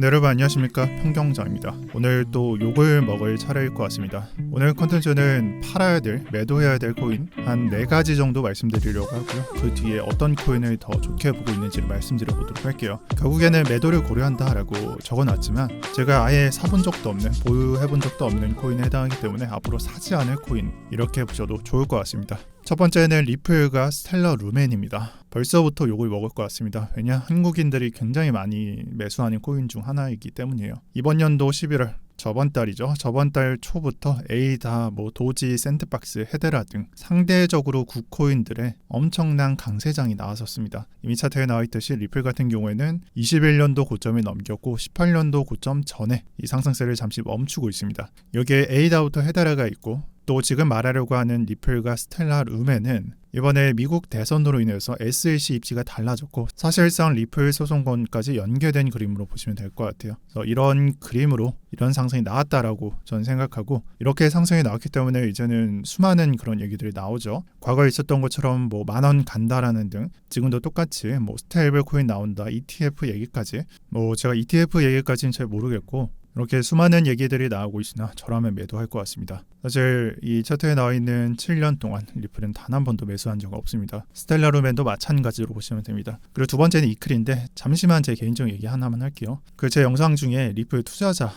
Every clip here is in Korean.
네, 여러분 안녕하십니까, 평경장입니다. 오늘 또 욕을 먹을 차례일 것 같습니다. 오늘 컨텐츠는 팔아야 될, 매도해야 될 코인 한 4가지 정도 말씀드리려고 하고요. 그 뒤에 어떤 코인을 더 좋게 보고 있는지를 말씀드려 보도록 할게요. 결국에는 매도를 고려한다 라고 적어놨지만 제가 아예 사본 적도 없는, 보유해본 적도 없는 코인에 해당하기 때문에 앞으로 사지 않을 코인, 이렇게 보셔도 좋을 것 같습니다. 첫 번째는 리플과 스텔라 루멘입니다. 벌써부터 욕을 먹을 것 같습니다. 왜냐, 한국인들이 굉장히 많이 매수하는 코인 중 하나이기 때문이에요. 이번 연도 11월, 저번 달 초부터 에이다, 도지, 샌드박스, 헤데라 등 상대적으로 굿코인들의 엄청난 강세장이 나왔었습니다. 이미 차트에 나와있듯이 리플 같은 경우에는 21년도 고점을 넘겼고 18년도 고점 전에 이 상승세를 잠시 멈추고 있습니다. 여기에 에이다부터 헤데라가 있고, 또 지금 말하려고 하는 리플과 스텔라 루멘은 이번에 미국 대선으로 인해서 SEC 입지가 달라졌고 사실상 리플 소송권까지 연계된 그림으로 보시면 될 것 같아요. 그래서 이런 그림으로 이런 상승이 나왔다라고 저는 생각하고, 이렇게 상승이 나왔기 때문에 이제는 수많은 그런 얘기들이 나오죠. 과거에 있었던 것처럼 10,000원 간다라는 등, 지금도 똑같이 스테이블 코인 나온다, ETF 얘기까지, 제가 ETF 얘기까지는 잘 모르겠고 이렇게 수많은 얘기들이 나오고 있으나 저라면 매도할 것 같습니다. 사실 이 차트에 나와 있는 7년 동안 리플은 단 한 번도 매수한 적 없습니다. 스텔라 루멘도 마찬가지로 보시면 됩니다. 그리고 두 번째는 이클인데, 잠시만 제 개인적 얘기 하나만 할게요. 제 영상 중에 리플 투자자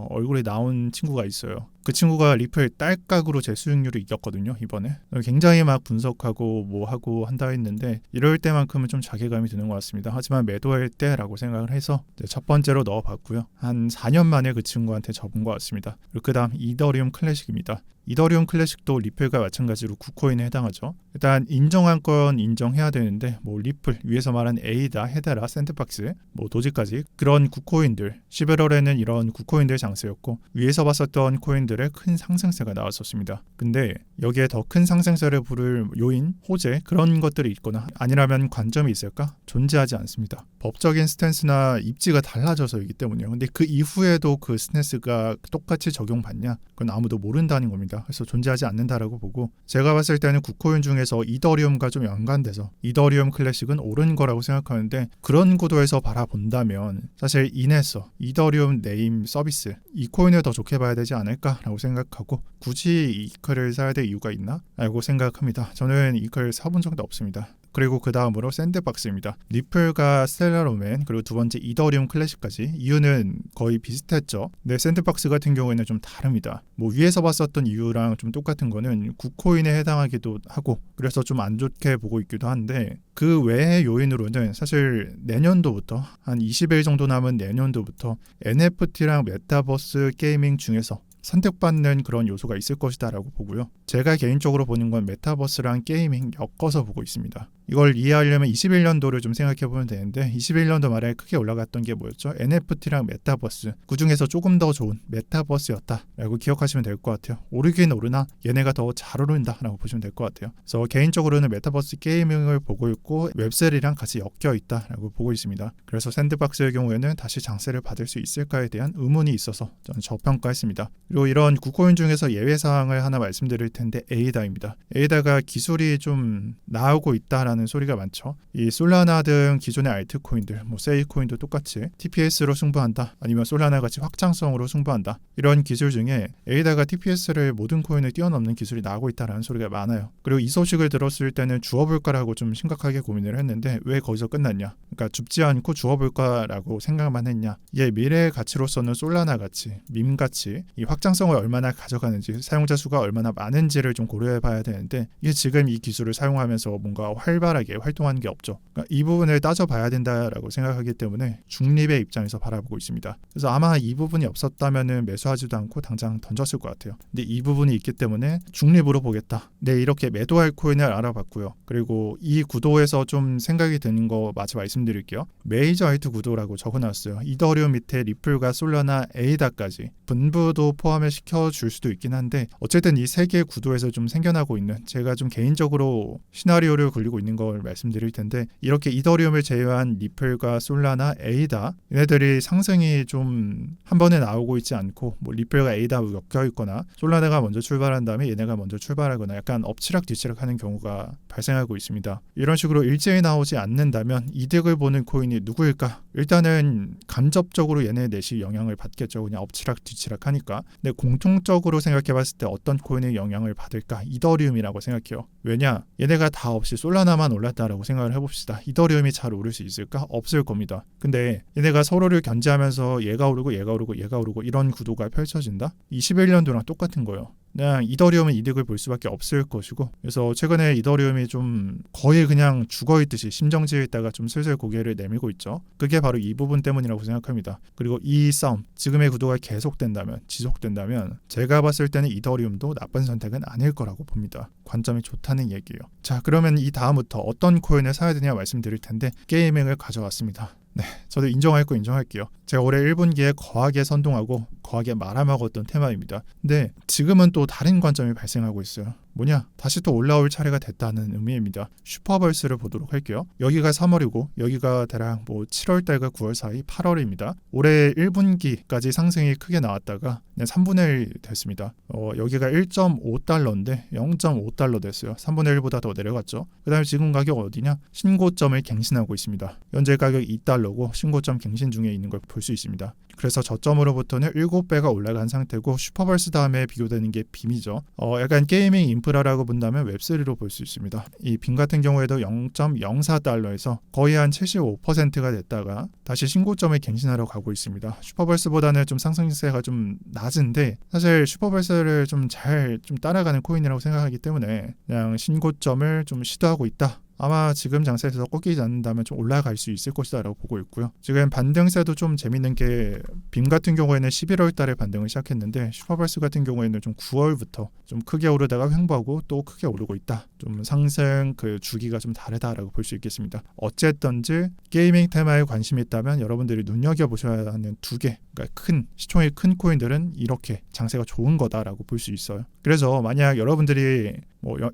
얼굴이 나온 친구가 있어요. 그 친구가 리플 딸깍으로 제 수익률을 이겼거든요, 이번에. 굉장히 막 분석하고 하고 한다 했는데 이럴 때만큼은 좀 자괴감이 드는 것 같습니다. 하지만 매도할 때라고 생각을 해서 첫 번째로 넣어봤고요. 한 4년 만에 그 친구한테 접은 것 같습니다. 그리고 그 다음 이더리움 클래식입니다. 이더리움 클래식도 리플과 마찬가지로 굿코인에 해당하죠. 일단 인정한 건 인정해야 되는데 리플, 위에서 말한 에이다, 헤데라, 샌드박스, 도지까지 그런 굿코인들, 11월에는 이런 굿코인들 장세였고 위에서 봤었던 코인들의 큰 상승세가 나왔었습니다. 근데 여기에 더 큰 상승세를 부를 요인, 호재, 그런 것들이 있거나 아니라면 관점이 있을까? 존재하지 않습니다. 법적인 스탠스나 입지가 달라져서이기 때문이에요. 근데 그 이후에도 그 스탠스가 똑같이 적용받냐? 그건 아무도 모른다는 겁니다. 그래서 존재하지 않는다라고 보고, 제가 봤을 때는 굿코인 중에서 이더리움과 좀 연관돼서 이더리움 클래식은 옳은 거라고 생각하는데, 그런 구도에서 바라본다면 사실 인에서 이더리움 네임 서비스, 이 코인을 더 좋게 봐야 되지 않을까라고 생각하고, 굳이 이클을 사야 될 이유가 있나? 라고 생각합니다. 저는 이클 사본 적도 없습니다. 그리고 그 다음으로 샌드박스입니다. 리플과 스텔라 루멘, 그리고 두 번째 이더리움 클래식까지 이유는 거의 비슷했죠. 근데 샌드박스 같은 경우에는 좀 다릅니다. 위에서 봤었던 이유랑 좀 똑같은 거는 굿코인에 해당하기도 하고, 그래서 좀 안 좋게 보고 있기도 한데, 그 외의 요인으로는 사실 내년도부터 한 20일 정도 남은 내년도부터 NFT랑 메타버스 게이밍 중에서 선택받는 그런 요소가 있을 것이다 라고 보고요. 제가 개인적으로 보는 건 메타버스랑 게이밍 엮어서 보고 있습니다. 이걸 이해하려면 21년도를 좀 생각해 보면 되는데, 21년도 말에 크게 올라갔던 게 뭐였죠? NFT랑 메타버스, 그 중에서 조금 더 좋은 메타버스였다 라고 기억하시면 될 것 같아요. 오르긴 오르나 얘네가 더 잘 오른다 라고 보시면 될 것 같아요. 그래서 개인적으로는 메타버스 게이밍을 보고 있고 웹3랑 같이 엮여 있다 라고 보고 있습니다. 그래서 샌드박스의 경우에는 다시 장세를 받을 수 있을까에 대한 의문이 있어서 저는 저평가했습니다. 그리고 이런 굿코인 중에서 예외사항을 하나 말씀드릴 텐데, 에이다입니다. 에이다가 기술이 좀 나오고 있다라는 소리가 많죠. 이 솔라나 등 기존의 알트코인들, 세이코인도 똑같이 TPS로 승부한다, 아니면 솔라나 같이 확장성으로 승부한다, 이런 기술 중에 에이다가 TPS를 모든 코인을 뛰어넘는 기술이 나오고 있다라는 소리가 많아요. 그리고 이 소식을 들었을 때는 주워볼까라고 좀 심각하게 고민을 했는데, 왜 거기서 끝났냐? 그러니까 줍지 않고 주워볼까라고 생각만 했냐? 이게 미래의 가치로서는 솔라나 같이, 밈 같이 이 확장성을 얼마나 가져가는지, 사용자 수가 얼마나 많은지를 좀 고려해봐야 되는데, 이게 지금 이 기술을 사용하면서 뭔가 활발하게 활동하는 게 없죠. 그러니까 이 부분을 따져봐야 된다라고 생각하기 때문에 중립의 입장에서 바라보고 있습니다. 그래서 아마 이 부분이 없었다면은 매수하지도 않고 당장 던졌을 것 같아요. 근데 이 부분이 있기 때문에 중립으로 보겠다. 네, 이렇게 매도할 코인을 알아봤고요. 그리고 이 구도에서 좀 생각이 드는 거 마저 말씀드릴게요. 메이저 알트 구도라고 적어놨어요. 이더리움 밑에 리플과 솔라나, 에이다까지 분부도 포함을 시켜줄 수도 있긴 한데, 어쨌든 이 세 개의 구도에서 좀 생겨나고 있는, 제가 좀 개인적으로 시나리오를 굴리고 있는 걸 말씀드릴 텐데, 이렇게 이더리움을 제외한 리플과 솔라나 에이다, 얘네들이 상승이 좀 한 번에 나오고 있지 않고, 뭐 리플과 에이다 엮여 있거나 솔라나가 먼저 출발한 다음에 얘네가 먼저 출발하거나 약간 엎치락 뒤치락 하는 경우가 발생하고 있습니다. 이런 식으로 일제히 나오지 않는다면 이득을 보는 코인이 누구일까? 일단은 간접적으로 얘네 넷이 영향을 받겠죠. 그냥 엎치락 뒤치락 하니까. 근데 공통적으로 생각해봤을 때 어떤 코인이 영향을 받을까? 이더리움이라고 생각해요. 왜냐? 얘네가 다 없이 솔라나만 올랐다라고 생각을 해봅시다. 이더리움이 잘 오를 수 있을까? 없을 겁니다. 근데 얘네가 서로를 견제하면서 얘가 오르고 얘가 오르고 얘가 오르고 이런 구도가 펼쳐진다? 21년도랑 똑같은 거예요. 그냥 이더리움은 이득을 볼 수밖에 없을 것이고, 그래서 최근에 이더리움이 좀 거의 그냥 죽어있듯이 심정지에 있다가 좀 슬슬 고개를 내밀고 있죠. 그게 바로 이 부분 때문이라고 생각합니다. 그리고 이 싸움, 지금의 구도가 계속된다면, 지속된다면 제가 봤을 때는 이더리움도 나쁜 선택은 아닐 거라고 봅니다. 관점이 좋다는 얘기예요. 자, 그러면 이 다음부터 어떤 코인을 사야 되냐 말씀드릴 텐데, 게이밍을 가져왔습니다. 네, 저도 인정할 거 인정할게요. 제가 올해 1분기에 거하게 선동하고 거하게 말아먹었던 테마입니다. 근데 지금은 또 다른 관점이 발생하고 있어요. 뭐냐? 다시 또 올라올 차례가 됐다는 의미입니다. 슈퍼벌스를 보도록 할게요. 여기가 3월이고 여기가 대략 뭐 7월달과 9월 사이 8월입니다. 올해 1분기까지 상승이 크게 나왔다가 그냥 3분의 1 됐습니다. 여기가 1.5달러인데 0.5달러 됐어요. 3분의 1보다 더 내려갔죠. 그 다음에 지금 가격 어디냐? 신고점을 갱신하고 있습니다. 현재 가격 2달러고 신고점 갱신 중에 있는 걸 볼 수 있습니다. 그래서 저점으로부터는 7배가 올라간 상태고, 슈퍼벌스 다음에 비교되는 게 빔이죠. 약간 게이밍 인프라라고 본다면 웹3로 볼 수 있습니다. 이 빔 같은 경우에도 0.04달러에서 거의 한 75%가 됐다가 다시 신고점을 갱신하러 가고 있습니다. 슈퍼벌스보다는 좀 상승세가 좀 낮은데, 사실 슈퍼벌스를 좀 잘 따라가는 코인이라고 생각하기 때문에 그냥 신고점을 좀 시도하고 있다. 아마 지금 장세에서 꺾이지 않는다면 좀 올라갈 수 있을 것이다 라고 보고 있고요. 지금 반등세도 좀 재밌는 게, 빔 같은 경우에는 11월 달에 반등을 시작했는데 슈퍼벌스 같은 경우에는 좀 9월부터 좀 크게 오르다가 횡보하고 또 크게 오르고 있다. 좀 상승 그 주기가 좀 다르다라고 볼 수 있겠습니다. 어쨌든지 게이밍 테마에 관심이 있다면 여러분들이 눈여겨보셔야 하는 두 개, 그러니까 시총이 큰 코인들은 이렇게 장세가 좋은 거다라고 볼 수 있어요. 그래서 만약 여러분들이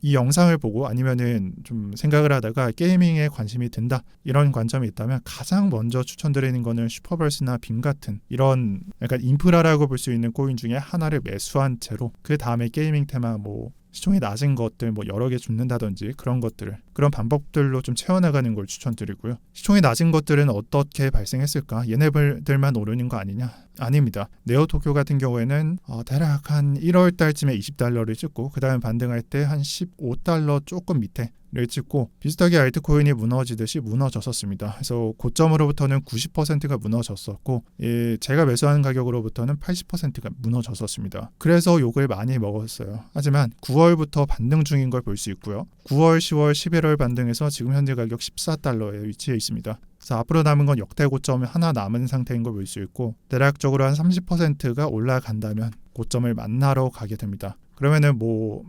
이 영상을 보고 아니면은 좀 생각을 하다가 게이밍에 관심이 든다, 이런 관점이 있다면 가장 먼저 추천드리는 거는 슈퍼벌스나 빔 같은 이런 약간 인프라라고 볼 수 있는 코인 중에 하나를 매수한 채로 그 다음에 게이밍 테마 시총이 낮은 것들 여러 개 줍는다든지 그런 방법들로 좀 채워나가는 걸 추천드리고요. 시총이 낮은 것들은 어떻게 발생했을까? 얘네들만 오르는 거 아니냐? 아닙니다. 네오토쿄 같은 경우에는 대략 한 1월 달쯤에 20달러를 찍고 그 다음 반등할 때 한 15달러 조금 밑에 를 찍고, 비슷하게 알트코인이 무너지듯이 무너졌었습니다. 그래서 고점으로부터는 90%가 무너졌었고, 제가 매수하는 가격으로부터는 80%가 무너졌었습니다. 그래서 욕을 많이 먹었어요. 하지만 9월부터 반등 중인 걸 볼 수 있고요. 9월, 10월, 11월 반등해서 지금 현재 가격 14달러에 위치해 있습니다. 그래서 앞으로 남은 건 역대 고점이 하나 남은 상태인 걸 볼 수 있고, 대략적으로 한 30%가 올라간다면 고점을 만나러 가게 됩니다. 그러면은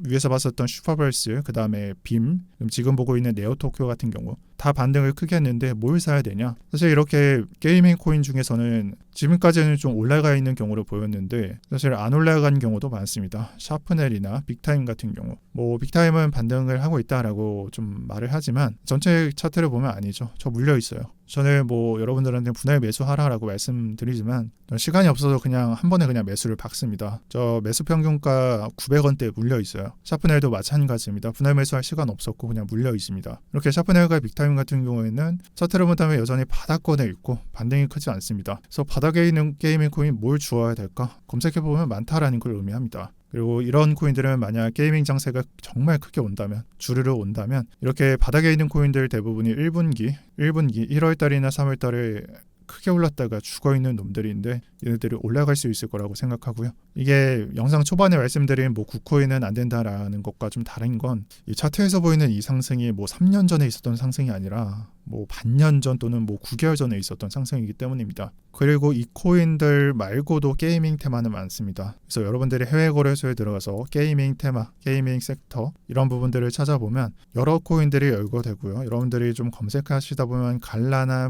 위에서 봤었던 슈퍼벌스, 그 다음에 빔, 지금 보고 있는 네오토쿄 같은 경우 다 반등을 크게 했는데 뭘 사야 되냐? 사실 이렇게 게이밍 코인 중에서는 지금까지는 좀 올라가 있는 경우로 보였는데 사실 안 올라간 경우도 많습니다. 샤프넬이나 빅타임 같은 경우, 빅타임은 반등을 하고 있다라고 좀 말을 하지만 전체 차트를 보면 아니죠. 저 물려 있어요. 저는 여러분들한테 분할 매수하라라고 말씀드리지만 시간이 없어서 그냥 한 번에 그냥 매수를 박습니다. 저 매수 평균가 900원대 물려 있어요. 샤프넬도 마찬가지입니다. 분할 매수할 시간 없었고 그냥 물려 있습니다. 이렇게 샤프넬과 빅타임 같은 경우에는 차트를 본다면 여전히 바닥권에 있고 반등이 크지 않습니다. 그래서 바닥에 있는 게이밍 코인 뭘 주어야 될까? 검색해보면 많다라는 걸 의미합니다. 그리고 이런 코인들은 만약 게이밍 장세가 정말 크게 온다면, 주르르 온다면, 이렇게 바닥에 있는 코인들 대부분이 1분기 1월달이나 3월달에 크게 올랐다가 죽어있는 놈들인데 얘네들이 올라갈 수 있을 거라고 생각하고요. 이게 영상 초반에 말씀드린 구코인은 안 된다라는 것과 좀 다른 건, 이 차트에서 보이는 이 상승이 3년 전에 있었던 상승이 아니라 반년 전 또는 9개월 전에 있었던 상승이기 때문입니다. 그리고 이 코인들 말고도 게이밍 테마는 많습니다. 그래서 여러분들이 해외 거래소에 들어가서 게이밍 테마, 게이밍 섹터 이런 부분들을 찾아보면 여러 코인들이 열거되고요. 여러분들이 좀 검색하시다 보면 갈라나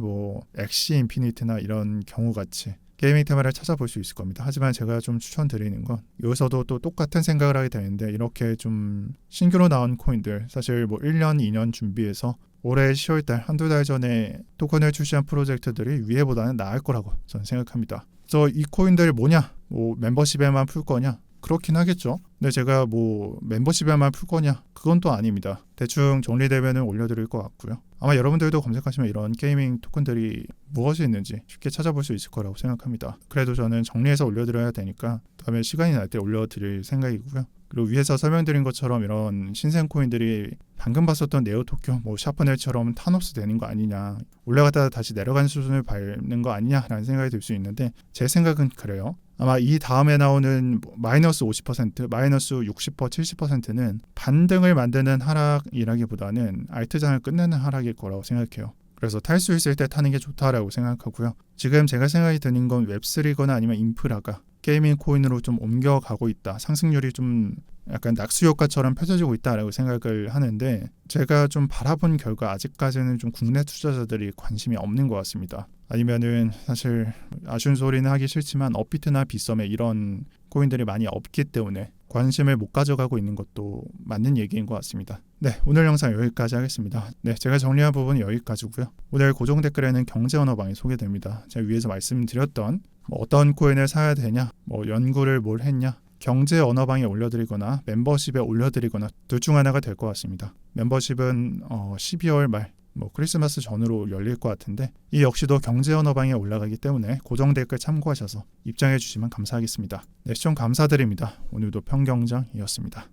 엑시 인피니트나 이런 경우같이 게이밍 테마를 찾아볼 수 있을 겁니다. 하지만 제가 좀 추천드리는 건 여기서도 또 똑같은 생각을 하게 되는데 이렇게 좀 신규로 나온 코인들 사실 뭐 1년, 2년 준비해서 올해 10월달 한두 달 전에 토큰을 출시한 프로젝트들이 위에보다는 나을 거라고 저는 생각합니다. 그래서 이 코인들 뭐냐? 뭐 멤버십에만 풀 거냐? 그렇긴 하겠죠. 근데 제가 뭐 멤버십에만 풀 거냐? 그건 또 아닙니다. 대충 정리되면 올려드릴 것 같고요. 아마 여러분들도 검색하시면 이런 게이밍 토큰들이 무엇이 있는지 쉽게 찾아볼 수 있을 거라고 생각합니다. 그래도 저는 정리해서 올려드려야 되니까 다음에 시간이 날 때 올려드릴 생각이고요. 그리고 위에서 설명드린 것처럼 이런 신생 코인들이 방금 봤었던 네오토쿄, 뭐 샤프넬처럼 타노스 되는 거 아니냐, 올라갔다가 다시 내려가는 수준을 밟는 거 아니냐라는 생각이 들 수 있는데 제 생각은 그래요. 아마 이 다음에 나오는 마이너스 50%, 마이너스 60%, 70%는 반등을 만드는 하락이라기보다는 알트장을 끝내는 하락일 거라고 생각해요. 그래서 탈 수 있을 때 타는 게 좋다라고 생각하고요. 지금 제가 생각이 드는 건 웹3거나 아니면 인프라가 게이밍 코인으로 좀 옮겨가고 있다. 상승률이 좀 약간 낙수 효과처럼 펼쳐지고 있다라고 생각을 하는데 제가 좀 바라본 결과 아직까지는 좀 국내 투자자들이 관심이 없는 것 같습니다. 아니면은 사실 아쉬운 소리는 하기 싫지만 업비트나 빗썸에 이런 코인들이 많이 없기 때문에 관심을 못 가져가고 있는 것도 맞는 얘기인 것 같습니다. 네, 오늘 영상 여기까지 하겠습니다. 네, 제가 정리한 부분은 여기까지고요. 오늘 고정 댓글에는 경제 언어방이 소개됩니다. 제가 위에서 말씀드렸던 뭐 어떤 코인을 사야 되냐, 뭐 연구를 뭘 했냐, 경제 언어방에 올려드리거나 멤버십에 올려드리거나 둘 중 하나가 될 것 같습니다. 멤버십은 12월 말 뭐 크리스마스 전으로 열릴 것 같은데 이 역시도 경제 언어방에 올라가기 때문에 고정 댓글 참고하셔서 입장해 주시면 감사하겠습니다. 네, 시청 감사드립니다. 오늘도 평경장이었습니다.